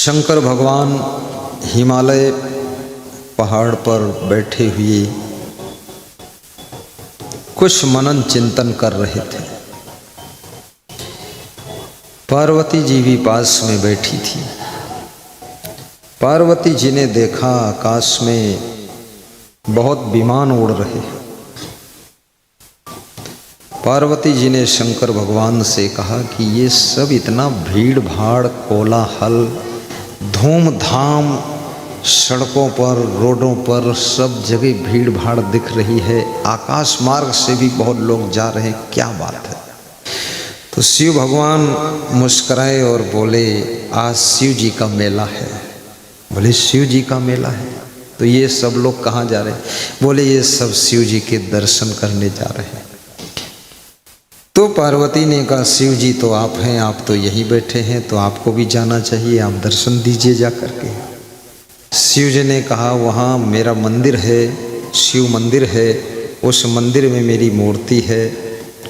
शंकर भगवान हिमालय पहाड़ पर बैठे हुए कुछ मनन चिंतन कर रहे थे। पार्वती जी भी पास में बैठी थी। पार्वती जी ने देखा आकाश में बहुत विमान उड़ रहे हैं। पार्वती जी ने शंकर भगवान से कहा कि ये सब इतना भीड़ भाड़, कोलाहल, धूमधाम, सड़कों पर, रोडों पर सब जगह भीड़ भाड़ दिख रही है। आकाश मार्ग से भी बहुत लोग जा रहे हैं, क्या बात है? तो शिव भगवान मुस्कुराए और बोले, आज शिव जी का मेला है। बोले शिव जी का मेला है तो ये सब लोग कहाँ जा रहे हैं? बोले ये सब शिव जी के दर्शन करने जा रहे हैं। तो पार्वती ने कहा, शिव जी तो आप हैं, आप तो यहीं बैठे हैं, तो आपको भी जाना चाहिए, आप दर्शन दीजिए जा करके। शिव जी ने कहा, वहाँ मेरा मंदिर है, शिव मंदिर है, उस मंदिर में मेरी मूर्ति है,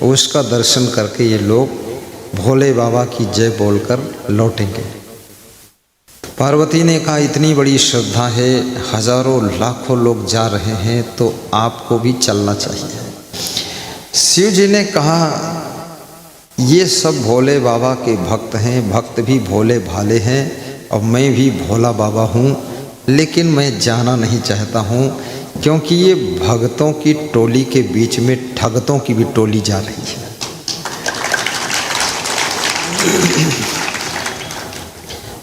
उसका दर्शन करके ये लोग भोले बाबा की जय बोलकर लौटेंगे। पार्वती ने कहा, इतनी बड़ी श्रद्धा है, हजारों लाखों लोग जा रहे हैं, तो आपको भी चलना चाहिए। शिव जी ने कहा, ये सब भोले बाबा के भक्त हैं, भक्त भी भोले भाले हैं और मैं भी भोला बाबा हूँ, लेकिन मैं जाना नहीं चाहता हूँ क्योंकि ये भक्तों की टोली के बीच में ठगतों की भी टोली जा रही है।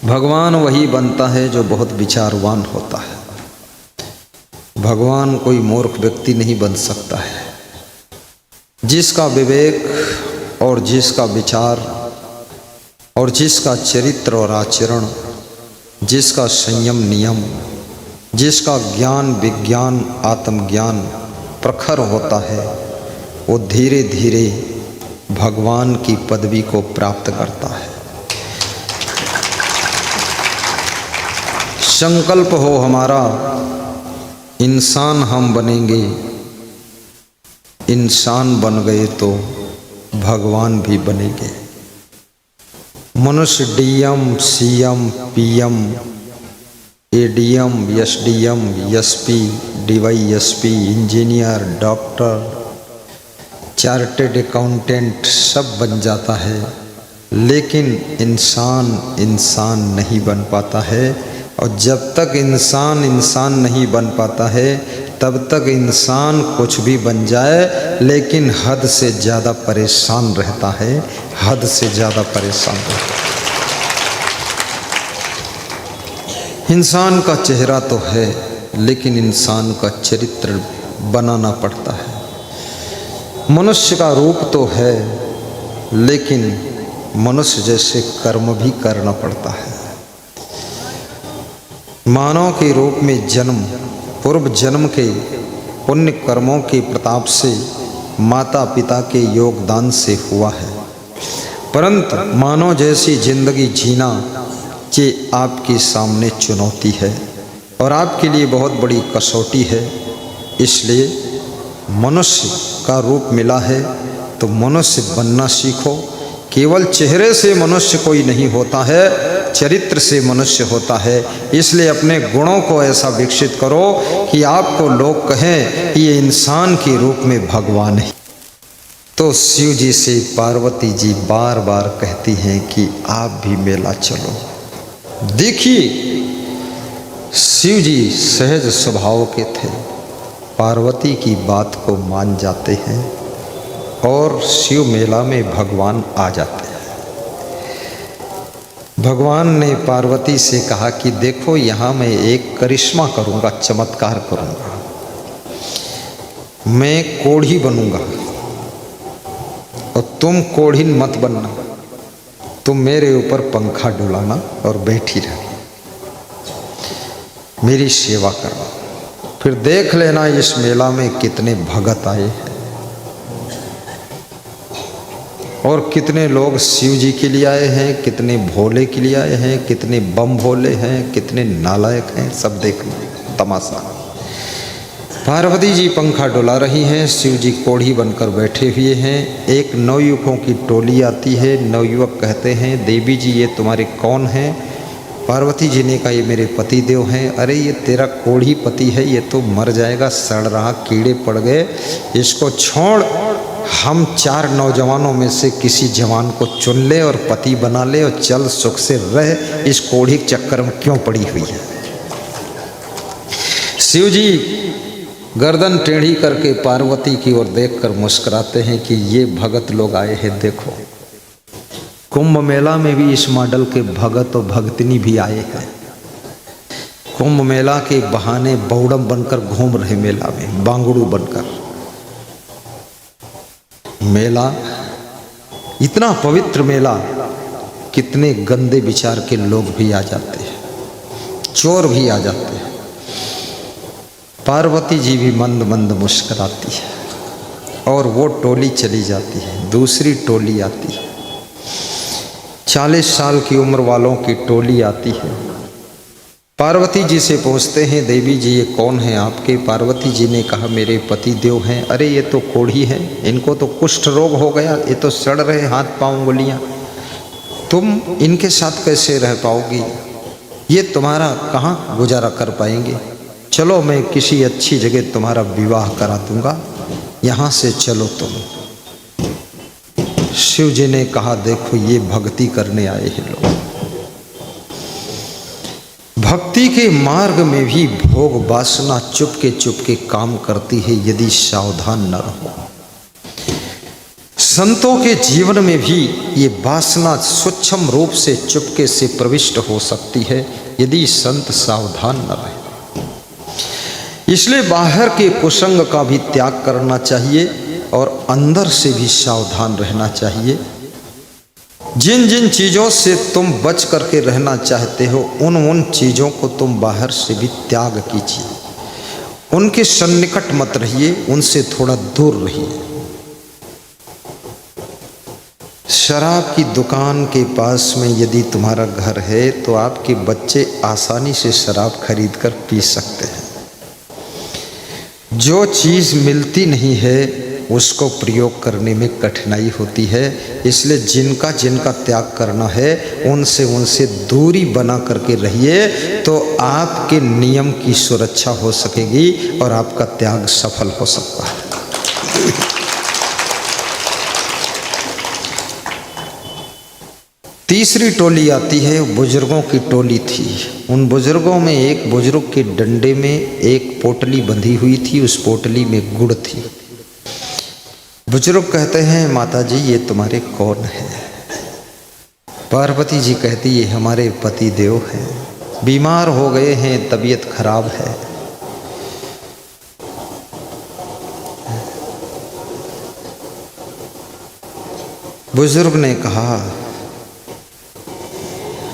भगवान वही बनता है जो बहुत विचारवान होता है। भगवान कोई मूर्ख व्यक्ति नहीं बन सकता है। जिसका विवेक और जिसका विचार और जिसका चरित्र और आचरण, जिसका संयम नियम, जिसका ज्ञान विज्ञान आत्मज्ञान प्रखर होता है, वो धीरे धीरे भगवान की पदवी को प्राप्त करता है। संकल्प हो हमारा, इंसान हम बनेंगे, इंसान बन गए तो भगवान भी बनेंगे। मनुष्य DM, CM, PM, ADM, SDM, SP, DYSP, engineer, doctor, chartered accountant सब बन जाता है, लेकिन इंसान नहीं बन पाता है। और जब तक इंसान नहीं बन पाता है तब तक इंसान कुछ भी बन जाए, लेकिन हद से ज़्यादा परेशान रहता है, हद से ज़्यादा परेशान रहता है। इंसान का चेहरा तो है, लेकिन इंसान का चरित्र बनाना पड़ता है। मनुष्य का रूप तो है, लेकिन मनुष्य जैसे कर्म भी करना पड़ता है। मानव के रूप में जन्म पूर्व जन्म के पुण्य कर्मों के प्रताप से, माता पिता के योगदान से हुआ है, परंतु मानव जैसी जिंदगी जीना ये आपके सामने चुनौती है और आपके लिए बहुत बड़ी कसौटी है। इसलिए मनुष्य का रूप मिला है तो मनुष्य बनना सीखो। केवल चेहरे से मनुष्य कोई नहीं होता है, चरित्र से मनुष्य होता है। इसलिए अपने गुणों को ऐसा विकसित करो कि आपको लोग कहें ये इंसान के रूप में भगवान है। तो शिव जी से पार्वती जी बार बार कहती हैं कि आप भी मेला चलो। देखिए, शिव जी सहज स्वभाव के थे, पार्वती की बात को मान जाते हैं और शिव मेला में भगवान आ जाते हैं। भगवान ने पार्वती से कहा कि देखो, यहाँ मैं एक करिश्मा करूँगा, चमत्कार करूँगा। मैं कोढ़ी बनूँगा और तुम कोढ़िन मत बनना। तुम मेरे ऊपर पंखा डुलाना और बैठी रहना, मेरी सेवा करना। फिर देख लेना इस मेला में कितने भगत आए हैं और कितने लोग शिव जी के लिए आए हैं, कितने भोले के लिए आए हैं, कितने बम भोले हैं, कितने नालायक हैं, सब देखना तमाशा। पार्वती जी पंखा डुला रही हैं, शिव जी कोढ़ी बनकर बैठे हुए हैं। एक नवयुवकों की टोली आती है। नवयुवक कहते हैं, देवी जी ये तुम्हारे कौन हैं? पार्वती जी ने कहा ये मेरे पति देव हैं। अरे ये तेरा कोढ़ी पति है, ये तो मर जाएगा, सड़ रहा, कीड़े पड़ गए, इसको छोड़, हम 4 नौजवानों में से किसी जवान को चुन ले और पति बना ले और चल सुख से रह, इस कोढ़ी के चक्कर में क्यों पड़ी हुई है। शिव जी गर्दन टेढ़ी करके पार्वती की ओर देखकर मुस्कुराते हैं कि ये भगत लोग आए हैं। देखो कुंभ मेला में भी इस मॉडल के भगत और भगतनी भी आए हैं। कुंभ मेला के बहाने बौड़म बनकर घूम रहे मेला में, बांगड़ू बनकर। मेला इतना पवित्र मेला, कितने गंदे विचार के लोग भी आ जाते हैं, चोर भी आ जाते हैं। पार्वती जी भी मंद मंद मुस्कुराती है और वो टोली चली जाती है। दूसरी टोली आती है, 40 साल की उम्र वालों की टोली आती है। पार्वती जी से पूछते हैं, देवी जी ये कौन है आपके? पार्वती जी ने कहा मेरे पति देव हैं। अरे ये तो कोढ़ी है, इनको तो कुष्ठ रोग हो गया, ये तो सड़ रहे हाथ पांव उंगलियां, तुम इनके साथ कैसे रह पाओगी? ये तुम्हारा कहाँ गुजारा कर पाएंगे? चलो मैं किसी अच्छी जगह तुम्हारा विवाह करा दूंगा, यहाँ से चलो तुम। शिव जी ने कहा देखो ये भक्ति करने आए हैं लोग। भक्ति के मार्ग में भी भोग वासना चुपके काम करती है यदि सावधान न रहो। संतों के जीवन में भी ये वासना सूक्ष्म रूप से चुपके से प्रविष्ट हो सकती है यदि संत सावधान न रहे। इसलिए बाहर के कुसंग का भी त्याग करना चाहिए और अंदर से भी सावधान रहना चाहिए। जिन जिन चीज़ों से तुम बच करके रहना चाहते हो उन चीज़ों को तुम बाहर से भी त्याग कीजिए। उनके सन्निकट मत रहिए, उनसे थोड़ा दूर रहिए। शराब की दुकान के पास में यदि तुम्हारा घर है तो आपके बच्चे आसानी से शराब खरीद कर पी सकते हैं। जो चीज़ मिलती नहीं है उसको प्रयोग करने में कठिनाई होती है। इसलिए जिनका जिनका त्याग करना है उनसे दूरी बना करके रहिए, तो आपके नियम की सुरक्षा हो सकेगी और आपका त्याग सफल हो सकता है। तीसरी टोली आती है, बुजुर्गों की टोली थी। उन बुजुर्गों में एक बुजुर्ग के डंडे में एक पोटली बंधी हुई थी, उस पोटली में गुड़ थी। बुजुर्ग कहते हैं माता जी ये तुम्हारे कौन है? पार्वती जी कहती ये हमारे पति देव हैं, बीमार हो गए हैं, तबीयत खराब है। बुजुर्ग ने कहा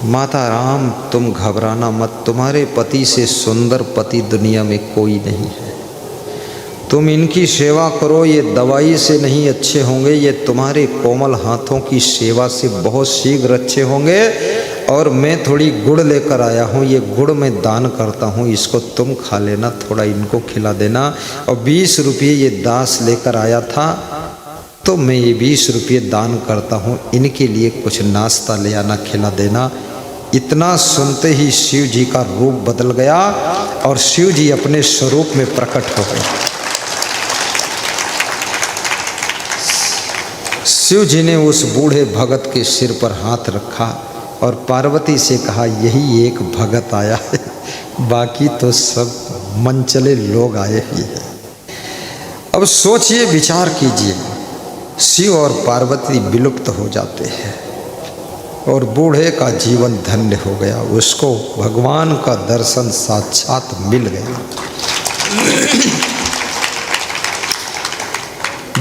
माता राम तुम घबराना मत, तुम्हारे पति से सुंदर पति दुनिया में कोई नहीं है। तुम इनकी सेवा करो, ये दवाई से नहीं अच्छे होंगे, ये तुम्हारे कोमल हाथों की सेवा से बहुत शीघ्र अच्छे होंगे। और मैं थोड़ी गुड़ लेकर आया हूँ, ये गुड़ मैं दान करता हूँ, इसको तुम खा लेना, थोड़ा इनको खिला देना। और 20 रुपये ये दास लेकर आया था, तो मैं ये 20 रुपये दान करता हूँ, इनके लिए कुछ नाश्ता ले आना, खिला देना। इतना सुनते ही शिव जी का रूप बदल गया और शिव जी अपने स्वरूप में प्रकट हो गए। शिव जी ने उस बूढ़े भगत के सिर पर हाथ रखा और पार्वती से कहा यही एक भगत आया है, बाकी तो सब मनचले लोग आए ही हैं। अब सोचिए, विचार कीजिए, शिव और पार्वती विलुप्त हो जाते हैं और बूढ़े का जीवन धन्य हो गया, उसको भगवान का दर्शन साक्षात मिल गया।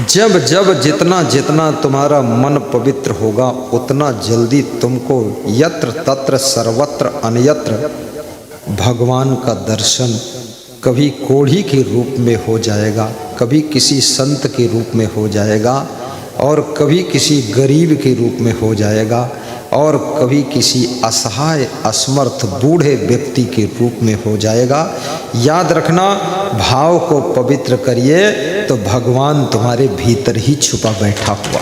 जब जब जितना जितना तुम्हारा मन पवित्र होगा उतना जल्दी तुमको यत्र तत्र सर्वत्र अन्यत्र भगवान का दर्शन कभी कोढ़ी के रूप में हो जाएगा, कभी किसी संत के रूप में हो जाएगा, और कभी किसी गरीब के रूप में हो जाएगा, और कभी किसी असहाय असमर्थ बूढ़े व्यक्ति के रूप में हो जाएगा। याद रखना, भाव को पवित्र करिए तो भगवान तुम्हारे भीतर ही छुपा बैठा हुआ।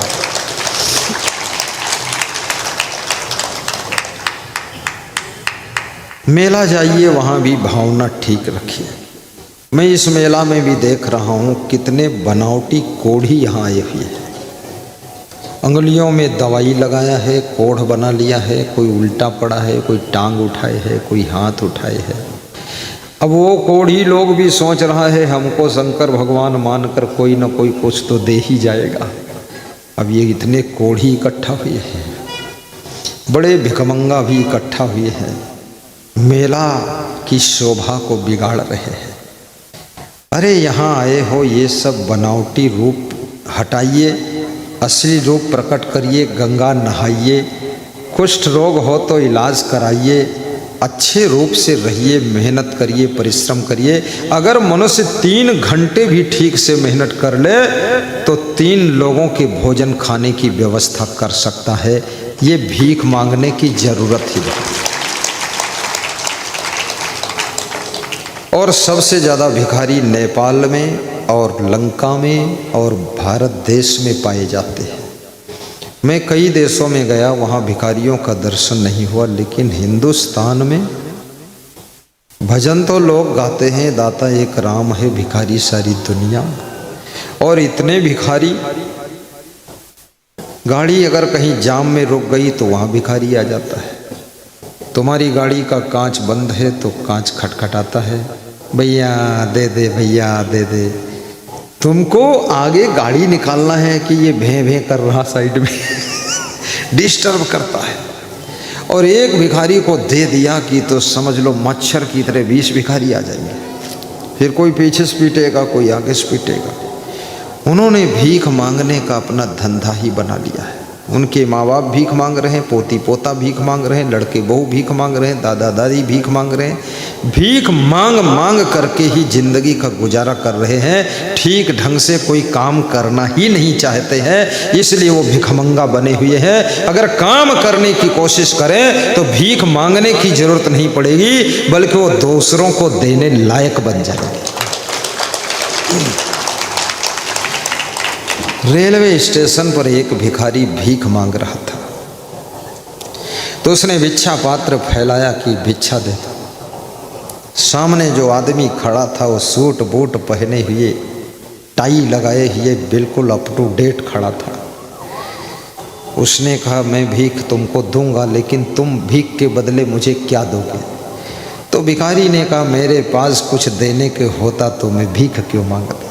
मेला जाइए, वहाँ भी भावना ठीक रखिए। मैं इस मेला में भी देख रहा हूँ कितने बनावटी कोढ़ी यहाँ आए हुए हैं। अंगुलियों में दवाई लगाया है, कोढ़ बना लिया है, कोई उल्टा पड़ा है, कोई टांग उठाए है, कोई हाथ उठाए है। अब वो कोढ़ी लोग भी सोच रहा है हमको शंकर भगवान मानकर कोई न कोई कुछ तो दे ही जाएगा। अब ये इतने कोढ़ी इकट्ठा हुए हैं, बड़े भिखमंगा भी इकट्ठा हुए हैं, मेला की शोभा को बिगाड़ रहे हैं। अरे यहाँ आए हो, ये सब बनावटी रूप हटाइए, असली रूप प्रकट करिए, गंगा नहाइए, कुष्ठ रोग हो तो इलाज कराइए, अच्छे रूप से रहिए, मेहनत करिए, परिश्रम करिए। अगर मनुष्य 3 घंटे भी ठीक से मेहनत कर ले तो 3 लोगों के भोजन खाने की व्यवस्था कर सकता है। ये भीख मांगने की जरूरत ही नहीं। और सबसे ज़्यादा भिखारी नेपाल में और लंका में और भारत देश में पाए जाते हैं। मैं कई देशों में गया, वहाँ भिखारियों का दर्शन नहीं हुआ, लेकिन हिंदुस्तान में भजन तो लोग गाते हैं, दाता एक राम है, भिखारी सारी दुनिया। और इतने भिखारी, गाड़ी अगर कहीं जाम में रुक गई तो वहाँ भिखारी आ जाता है। तुम्हारी गाड़ी का कांच बंद है तो कांच खटखटाता है, भैया दे दे, भैया दे दे। तुमको आगे गाड़ी निकालना है कि ये भे भे कर रहा साइड में डिस्टर्ब करता है। और एक भिखारी को दे दिया कि तो समझ लो मच्छर की तरह 20 भिखारी आ जाएंगे। फिर कोई पीछे से पीटेगा, कोई आगे से पीटेगा। उन्होंने भीख मांगने का अपना धंधा ही बना लिया है। उनके माँ बाप भीख मांग रहे हैं, पोती पोता भीख मांग रहे हैं, लड़के बहू भीख मांग रहे हैं, दादा दादी भीख मांग रहे हैं। भीख मांग मांग करके ही जिंदगी का गुजारा कर रहे हैं। ठीक ढंग से कोई काम करना ही नहीं चाहते हैं, इसलिए वो भिखमंगा बने हुए हैं। अगर काम करने की कोशिश करें तो भीख मांगने की जरूरत नहीं पड़ेगी, बल्कि वो दूसरों को देने लायक बन जाएंगे। रेलवे स्टेशन पर एक भिखारी भीख मांग रहा था, तो उसने भिक्षा पात्र फैलाया कि भिक्षा दे। सामने जो आदमी खड़ा था वो सूट बूट पहने हुए, टाई लगाए हुए, बिल्कुल अप टू डेट खड़ा था। उसने कहा मैं भीख तुमको दूंगा, लेकिन तुम भीख के बदले मुझे क्या दोगे? तो भिखारी ने कहा मेरे पास कुछ देने के होता तो मैं भीख क्यों मांगता।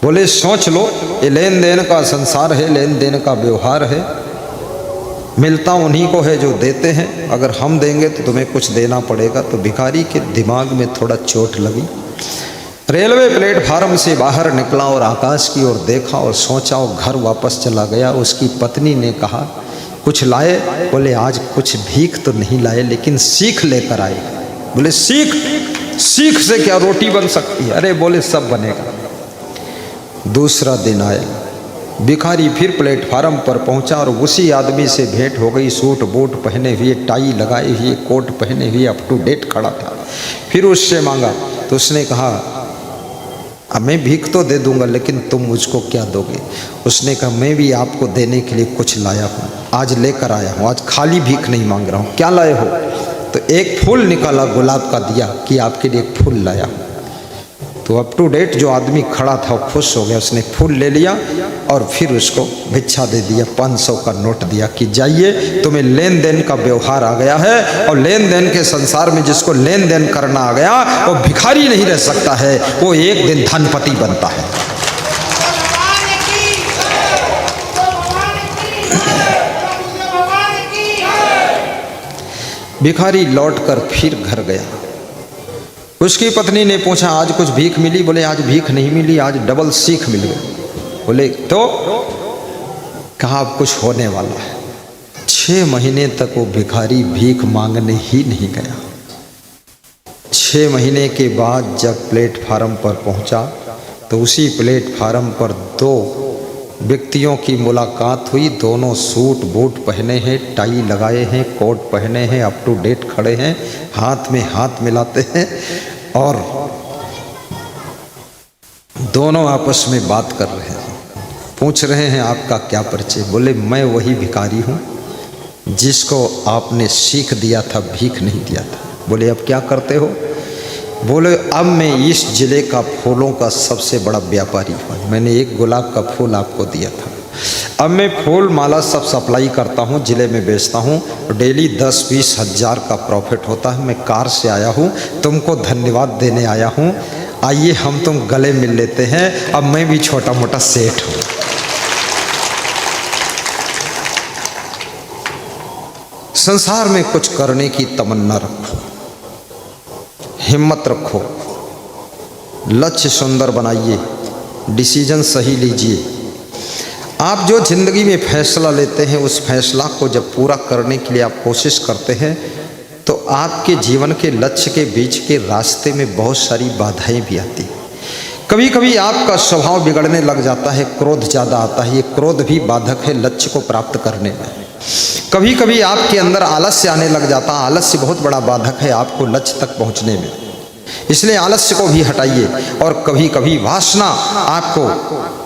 बोले सोच लो, ये लेन देन का संसार है, लेन देन का व्यवहार है, मिलता उन्हीं को है जो देते हैं। अगर हम देंगे तो तुम्हें कुछ देना पड़ेगा। तो भिखारी के दिमाग में थोड़ा चोट लगी। रेलवे प्लेटफार्म से बाहर निकला और आकाश की ओर देखा और सोचा और घर वापस चला गया। उसकी पत्नी ने कहा कुछ लाए? बोले आज कुछ भीख तो नहीं लाए, लेकिन सीख लेकर आए। बोले सीख? सीख से क्या रोटी बन सकती है? अरे बोले सब बनेगा। दूसरा दिन आया, भिखारी फिर प्लेटफार्म पर पहुंचा और उसी आदमी से भेंट हो गई। सूट बूट पहने हुए, टाई लगाए हुए, कोट पहने हुए, अप टू डेट खड़ा था। फिर उससे मांगा तो उसने कहा मैं भीख तो दे दूंगा, लेकिन तुम मुझको क्या दोगे? उसने कहा मैं भी आपको देने के लिए कुछ लाया हूँ, आज लेकर आया हूँ, आज खाली भीख नहीं मांग रहा हूँ। क्या लाए हो? तो एक फूल निकाला, गुलाब का दिया कि आपके लिए एक फूल लाया हूँ। तो अप टू डेट जो आदमी खड़ा था वो खुश हो गया, उसने फूल ले लिया और फिर उसको भिक्षा दे दिया। 500 का नोट दिया कि जाइए, तुम्हें लेन देन का व्यवहार आ गया है, और लेन देन के संसार में जिसको लेन देन करना आ गया वो भिखारी नहीं रह सकता है, वो एक दिन धनपति बनता है। भिखारी लौटकर फिर घर गया। उसकी पत्नी ने पूछा आज कुछ भीख मिली? बोले आज भीख नहीं मिली, आज डबल सीख मिल गई। बोले तो? कहा अब कुछ होने वाला है। 6 महीने तक वो भिखारी भीख मांगने ही नहीं गया। 6 महीने के बाद जब प्लेटफार्म पर पहुंचा तो उसी प्लेटफार्म पर 2 व्यक्तियों की मुलाकात हुई। दोनों सूट बूट पहने हैं, टाई लगाए हैं, कोट पहने हैं, अप टू डेट खड़े हैं, हाथ में हाथ मिलाते हैं और दोनों आपस में बात कर रहे हैं। पूछ रहे हैं आपका क्या परिचय? बोले मैं वही भिखारी हूँ जिसको आपने सीख दिया था, भीख नहीं दिया था। बोले अब क्या करते हो? बोले अब मैं इस जिले का फूलों का सबसे बड़ा व्यापारी हूँ। मैंने एक गुलाब का फूल आपको दिया था, अब मैं फूल माला सब सप्लाई करता हूँ, जिले में बेचता हूँ, डेली 10-20 हज़ार का प्रॉफिट होता है। मैं कार से आया हूँ, तुमको धन्यवाद देने आया हूँ, आइए हम तुम गले मिल लेते हैं। अब मैं भी छोटा मोटा सेठ हूँ। संसार में कुछ करने की तमन्ना रखो, हिम्मत रखो, लक्ष्य सुंदर बनाइए, डिसीजन सही लीजिए। आप जो जिंदगी में फैसला लेते हैं उस फैसला को जब पूरा करने के लिए आप कोशिश करते हैं तो आपके जीवन के लक्ष्य के बीच के रास्ते में बहुत सारी बाधाएं भी आती हैं। कभी कभी आपका स्वभाव बिगड़ने लग जाता है, क्रोध ज़्यादा आता है, ये क्रोध भी बाधक है लक्ष्य को प्राप्त करने में। कभी कभी आपके अंदर आलस्य आने लग जाता है, आलस्य बहुत बड़ा बाधक है आपको लक्ष्य तक पहुंचने में, इसलिए आलस्य को भी हटाइए। और कभी कभी वासना आपको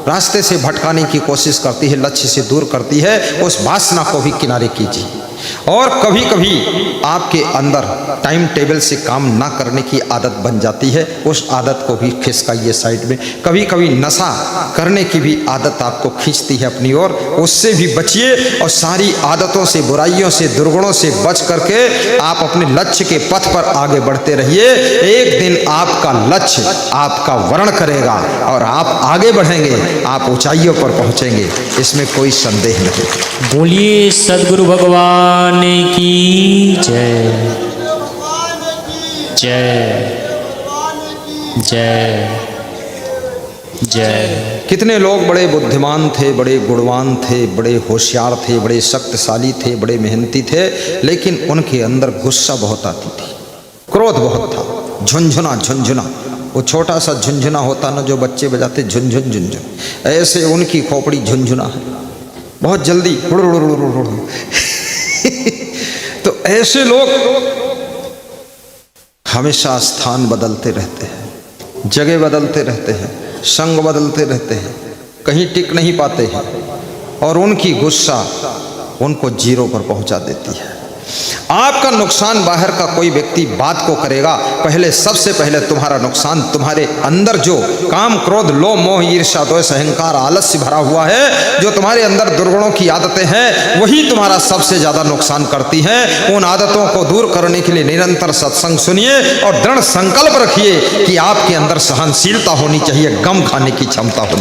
रास्ते से भटकाने की कोशिश करती है, लक्ष्य से दूर करती है, उस वासना को भी किनारे कीजिए। और कभी कभी आपके अंदर टाइम टेबल से काम ना करने की आदत बन जाती है, उस आदत को भी खिसकाइए साइड में। कभी कभी नशा करने की भी आदत आपको खींचती है अपनी ओर, उससे भी बचिए और सारी आदतों से, बुराइयों से, दुर्गुणों से बच करके आप अपने लक्ष्य के पथ पर आगे बढ़ते रहिए। एक दिन आपका लक्ष्य आपका वर्ण करेगा और आप आगे बढ़ेंगे, आप ऊंचाइयों पर पहुंचेंगे, इसमें कोई संदेह नहीं। बोलिए सद्गुरु भगवान की जय जय जय जय। कितने लोग बड़े बुद्धिमान थे, बड़े गुणवान थे, बड़े होशियार थे, बड़े शक्तिशाली थे, बड़े मेहनती थे, लेकिन उनके अंदर गुस्सा बहुत आती थी, क्रोध बहुत था, झुंझुना झुंझुना। वो छोटा सा झुंझुना होता ना जो बच्चे बजाते, झुंझुन झुंझुन, ऐसे उनकी खोपड़ी झुंझुना है, बहुत जल्दी तो ऐसे लोग हमेशा स्थान बदलते रहते हैं, जगह बदलते रहते हैं, संग बदलते रहते हैं, कहीं टिक नहीं पाते हैं और उनकी गुस्सा उनको जीरो पर पहुंचा देती है। आपका नुकसान बाहर का कोई व्यक्ति बात को करेगा, पहले सबसे पहले तुम्हारा नुकसान तुम्हारे अंदर जो काम, क्रोध, लोभ, मोह, ईर्ष्या, द्वेष, अहंकार, आलस्य भरा हुआ है, जो तुम्हारे अंदर दुर्गुणों की आदतें हैं, वही तुम्हारा सबसे ज्यादा नुकसान करती हैं। उन आदतों को दूर करने के लिए निरंतर सत्संग सुनिए और दृढ़ संकल्प रखिए कि आपके अंदर सहनशीलता होनी चाहिए, गम खाने की क्षमता होनी